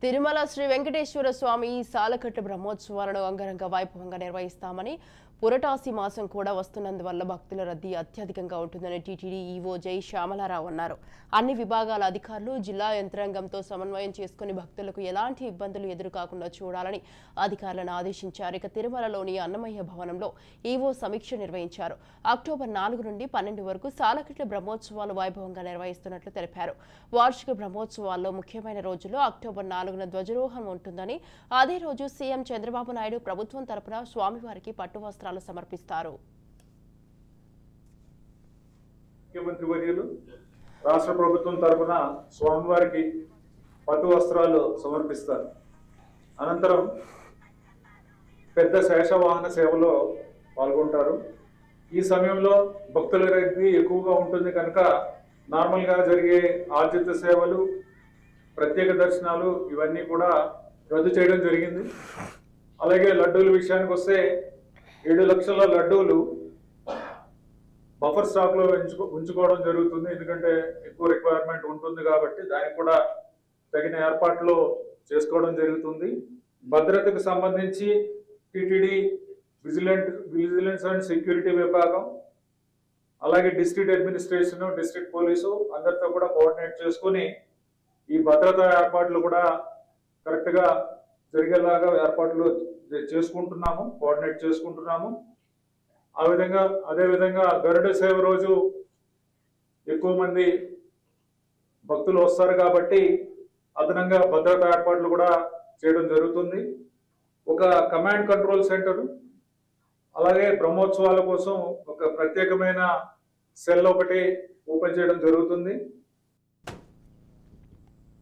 తిరుమల శ్రీ వెంకటేశ్వర స్వామి సాలకట్ల బ్రహ్మోత్సవాలను అంగరంగ వైభవంగా నిర్వహిస్తామని పురటాసి మాసం కూడా వస్తున్నందువల్ల భక్తుల రద్దీ అత్యధికంగా ఉంటుందని టీటీడీ ఈవో జై శ్యామలారావు అన్నారు. అన్ని విభాగాల అధికారులు జిల్లా యంత్రాంగంతో సమన్వయం చేసుకుని భక్తులకు ఎలాంటి ఇబ్బందులు ఎదురుకాకుండా చూడాలని అధికారులను ఆదేశించారు. ఇక తిరుమలలోని అన్నమయ్య భవనంలో ఈవో సమీక్ష నిర్వహించారు. అక్టోబర్ 4 నుండి 12 వరకు సాలకట్ల బ్రహ్మోత్సవాలు వైభవంగా నిర్వహిస్తున్నట్లు తెలిపారు. వార్షిక బ్రహ్మోత్సవాల్లో ముఖ్యమైన రోజుల్లో అక్టోబర్ 4న ధ్వజారోహణం ఉంటుందని, అదే రోజు సీఎం చంద్రబాబు నాయుడు ప్రభుత్వం తరపున స్వామివారికి పట్టు వస్త్రాలు సమర్పిస్తారు. ముఖ్యమంత్రి వర్యులు రాష్ట్ర ప్రభుత్వం తరపున స్వామివారికి పట్టు వస్త్రాలు సమర్పిస్తారు. అనంతరం పెద్ద శేషవాహన సేవలో పాల్గొంటారు. ఈ సమయంలో భక్తుల రద్దీ ఎక్కువగా ఉంటుంది కనుక నార్మల్గా జరిగే ఆర్జిత సేవలు, ప్రత్యేక దర్శనాలు ఇవన్నీ కూడా రద్దు చేయడం జరిగింది. అలాగే లడ్డూల విషయానికి వస్తే 7 లక్షల లడ్డూలు బఫర్ స్టాక్ లో ఉంచుకోవడం జరుగుతుంది. ఎందుకంటే ఎక్కువ రిక్వైర్మెంట్ ఉంటుంది కాబట్టి దానికి కూడా తగిన ఏర్పాట్లు చేసుకోవడం జరుగుతుంది. భద్రతకు సంబంధించి టిటిడి విజిలెన్స్ అండ్ సెక్యూరిటీ విభాగం, అలాగే డిస్ట్రిక్ట్ అడ్మినిస్ట్రేషన్, డిస్ట్రిక్ట్ పోలీసు అందరితో కూడా కోఆర్డినేట్ చేసుకుని ఈ భద్రతా ఏర్పాట్లు కూడా కరెక్ట్ గా జరిగేలాగా ఏర్పాట్లు చేసుకుంటున్నాము, కోఆర్డినేట్ చేసుకుంటున్నాము. అదేవిధంగా గరుడ సేవ రోజు ఎక్కువ మంది భక్తులు వస్తారు కాబట్టి అదనంగా భద్రతా ఏర్పాట్లు కూడా చేయడం జరుగుతుంది. ఒక కమాండ్ కంట్రోల్ సెంటర్, అలాగే బ్రహ్మోత్సవాల కోసం ఒక ప్రత్యేకమైన సెల్ ఒకటి ఓపెన్ చేయడం జరుగుతుంది.